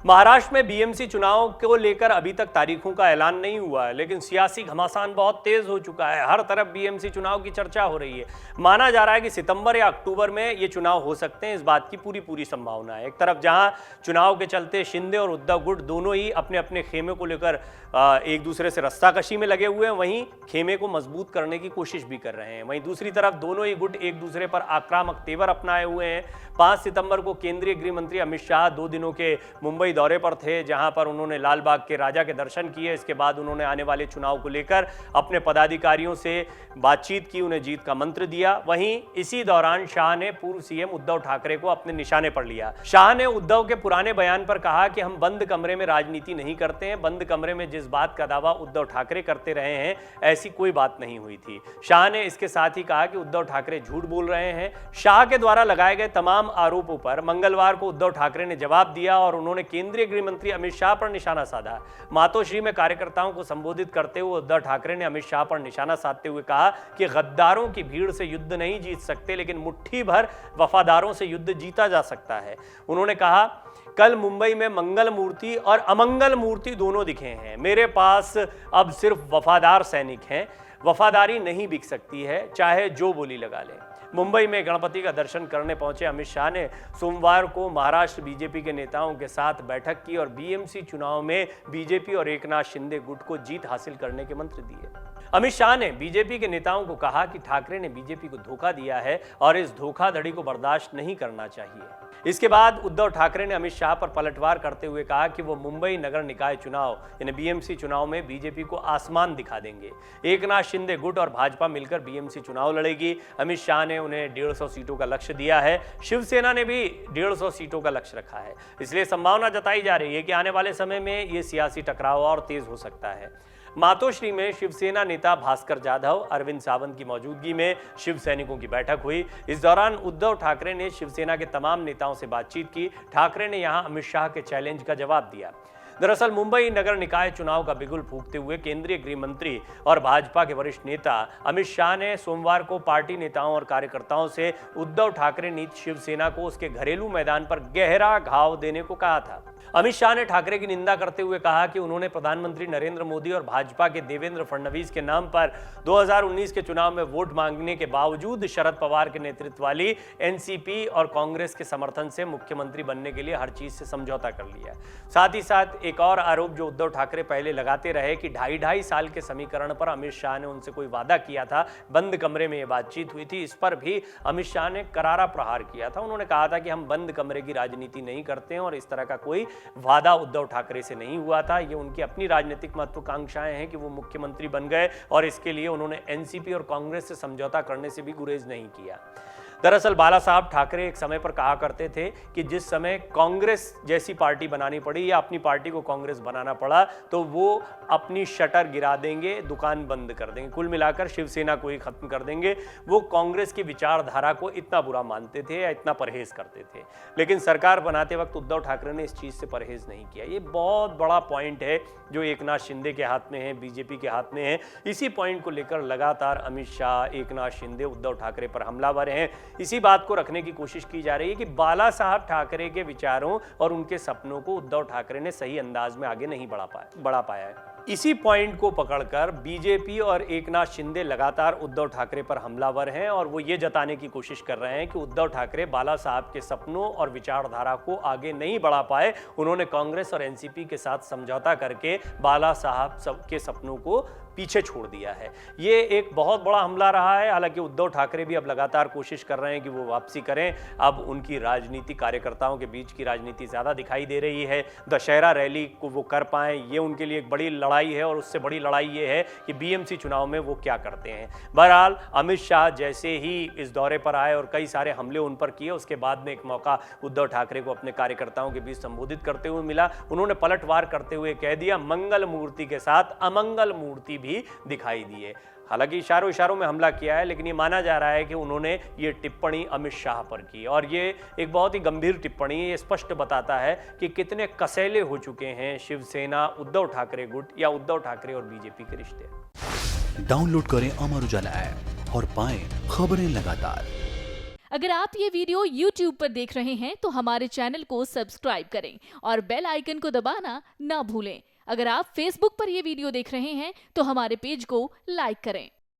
महाराष्ट्र में बीएमसी चुनाव को लेकर अभी तक तारीखों का ऐलान नहीं हुआ है, लेकिन सियासी घमासान बहुत तेज हो चुका है। हर तरफ बीएमसी चुनाव की चर्चा हो रही है। माना जा रहा है कि सितंबर या अक्टूबर में ये चुनाव हो सकते हैं, इस बात की पूरी संभावना है। एक तरफ जहां चुनाव के चलते शिंदे और उद्धव गुट दोनों ही अपने अपने खेमे को लेकर एक दूसरे से रस्साकशी में लगे हुए हैं, वहीं खेमे को मजबूत करने की कोशिश भी कर रहे हैं। वहीं दूसरी तरफ दोनों ही गुट एक दूसरे पर आक्रामक तेवर अपनाए हुए हैं। 5 सितंबर को केंद्रीय गृह मंत्री अमित शाह 2 दिनों के मुंबई दौरे पर थे, जहां पर उन्होंने लाल बाग के राजा के दर्शन किए। इसके बाद उन्होंने आने वाले चुनाव को लेकर अपने पदाधिकारियों से बातचीत की, उन्हें जीत का मंत्र दिया। वहीं इसी दौरान शाह ने पूर्व सीएम उद्धव ठाकरे को अपने निशाने पर लिया। शाह ने उद्धव के पुराने बयान पर कहा कि हम बंद कमरे में राजनीति नहीं करते हैं। बंद कमरे में जिस बात का दावा उद्धव ठाकरे करते रहे हैं, ऐसी कोई बात नहीं हुई थी। शाह ने इसके साथ ही कहा कि उद्धव ठाकरे झूठ बोल रहे हैं। शाह के द्वारा लगाए गए तमाम आरोपों पर मंगलवार को उद्धव ठाकरे ने जवाब दिया और उन्होंने केंद्रीय गृह मंत्री अमित शाह पर निशाना साधा। मातोश्री में कार्यकर्ताओं को संबोधित करते हुए उद्धव ठाकरे ने अमित शाह पर निशाना साधते हुए कहा कि गद्दारों की भीड़ से युद्ध नहीं जीत सकते, लेकिन मुट्ठी भर वफादारों से युद्ध जीता जा सकता है। उन्होंने कहा, कल मुंबई में मंगल मूर्ति और अमंगल मूर्ति दोनों दिखे हैं। मेरे पास अब सिर्फ वफादार सैनिक हैं। वफादारी नहीं बिक सकती है, चाहे जो बोली लगा लें। मुंबई में गणपति का दर्शन करने पहुंचे अमित शाह ने सोमवार को महाराष्ट्र बीजेपी के नेताओं के साथ बैठक की और बीएमसी चुनाव में बीजेपी और एकनाथ शिंदे गुट को जीत हासिल करने के मंत्र दिए। अमित शाह ने बीजेपी के नेताओं को कहा कि ठाकरे ने बीजेपी को धोखा दिया है और इस धोखाधड़ी को बर्दाश्त नहीं करना चाहिए। इसके बाद उद्धव ठाकरे ने अमित शाह पर पलटवार करते हुए कहा कि वो मुंबई नगर निकाय चुनाव यानी बीएमसी चुनाव में बीजेपी को आसमान दिखा देंगे। एकनाथ शिंदे गुट और भाजपा मिलकर बीएमसी चुनाव लड़ेगी। अमित शाह ने उन्हें 150 सीटों का लक्ष्य दिया है। शिवसेना ने भी 150 सीटों का लक्ष्य रखा है। इसलिए संभावना जताई जा रही है कि आने वाले समय में ये सियासी टकराव और तेज हो सकता है। मातोश्री में शिवसेना नेता भास्कर जाधव, अरविंद सावंत की मौजूदगी में शिव सैनिकों की बैठक हुई। इस दौरान उद्धव ठाकरे ने शिवसेना के तमाम नेताओं से बातचीत की। ठाकरे ने यहां अमित शाह के चैलेंज का जवाब दिया। दरअसल मुंबई नगर निकाय चुनाव का बिगुल फूंकते हुए केंद्रीय गृह मंत्री और भाजपा के वरिष्ठ नेता अमित शाह ने सोमवार को पार्टी नेताओं और कार्यकर्ताओं से उद्धव ठाकरे नीति शिवसेना को उसके घरेलू मैदान पर गहरा घाव देने को कहा था। अमित शाह ने ठाकरे की निंदा करते हुए कहा कि उन्होंने प्रधानमंत्री नरेंद्र मोदी और भाजपा के देवेंद्र फडणवीस के नाम पर 2019 के चुनाव में वोट मांगने के बावजूद शरद पवार के नेतृत्व वाली एनसीपी और कांग्रेस के समर्थन से मुख्यमंत्री बनने के लिए हर चीज से समझौता कर लिया। साथ ही साथ एक और आरोप जो उद्धव ठाकरे पहले लगाते रहे कि 2.5 साल के समीकरण पर अमित शाह ने उनसे कोई वादा किया था, बंद कमरे में यह बातचीत हुई थी, इस पर भी अमित शाह ने करारा प्रहार किया था। उन्होंने कहा था कि हम बंद कमरे की राजनीति नहीं करते हैं और इस तरह का कोई वादा उद्धव ठाकरे से नहीं हुआ था। ये उनकी अपनी राजनीतिक महत्वाकांक्षाएं हैं कि वो मुख्यमंत्री बन गए और इसके लिए उन्होंने एनसीपी और कांग्रेस से समझौता करने से भी गुरेज नहीं किया। दरअसल बाला साहब ठाकरे एक समय पर कहा करते थे कि जिस समय कांग्रेस जैसी पार्टी बनानी पड़ी या अपनी पार्टी को कांग्रेस बनाना पड़ा तो वो अपनी शटर गिरा देंगे, दुकान बंद कर देंगे, कुल मिलाकर शिवसेना को ही खत्म कर देंगे। वो कांग्रेस की विचारधारा को इतना बुरा मानते थे या इतना परहेज करते थे। लेकिन सरकार बनाते वक्त उद्धव ठाकरे ने इस चीज से परहेज नहीं किया। ये बहुत बड़ा पॉइंट है जो एकनाथ शिंदे के हाथ में है, बीजेपी के हाथ में है। इसी पॉइंट को लेकर लगातार अमित शाह, एकनाथ शिंदे उद्धव ठाकरे पर हमलावर हैं। इसी बात को रखने की कोशिश की जा रही है कि बाला साहब ठाकरे के विचारों और उनके सपनों को उद्धव ठाकरे ने सही अंदाज में आगे नहीं बढ़ा पाया है। इसी पॉइंट को पकड़कर बीजेपी और एकनाथ शिंदे लगातार उद्धव ठाकरे पर हमलावर हैं और वो ये जताने की कोशिश कर रहे हैं कि उद्धव ठाकरे बाला साहब के सपनों और विचारधारा को आगे नहीं बढ़ा पाए। उन्होंने कांग्रेस और एनसीपी के साथ समझौता करके बाला साहब के सपनों को पीछे छोड़ दिया है। ये एक बहुत बड़ा हमला रहा है। हालांकि उद्धव ठाकरे भी अब लगातार कोशिश कर रहे हैं कि वो वापसी करें। अब उनकी राजनीति, कार्यकर्ताओं के बीच की राजनीति ज्यादा दिखाई दे रही है। दशहरा रैली को वो कर पाए, ये उनके लिए एक बड़ी लड़ाई है और उससे बड़ी लड़ाई ये है कि बीएमसी चुनाव में वो क्या करते हैं। बहरहाल अमित शाह जैसे ही इस दौरे पर आए और कई सारे हमले उन पर किए, उसके बाद में एक मौका उद्धव ठाकरे को अपने कार्यकर्ताओं के बीच संबोधित करते हुए मिला। उन्होंने पलटवार करते हुए कह दिया, मंगल मूर्ति के साथ अमंगल मूर्ति भी दिखाई दिए। हालांकि इशारों में हमला किया है, लेकिन ये माना जा रहा है कि उन्होंने ये टिप्पणी अमित शाह पर की और ये एक बहुत ही गंभीर टिप्पणी है। ये स्पष्ट बताता है कि कितने कसैले हो चुके हैं शिवसेना, उद्धव ठाकरे गुट या उद्धव ठाकरे और बीजेपी के रिश्ते। डाउनलोड करें अमर उजाला ऐप और पाएं खबरें लगातार। अगर आप ये वीडियो YouTube पर देख रहे हैं तो हमारे चैनल को सब्सक्राइब करें और बेल आइकन को दबाना ना भूलें। अगर आप Facebook पर ये वीडियो देख रहे हैं तो हमारे पेज को लाइक करें।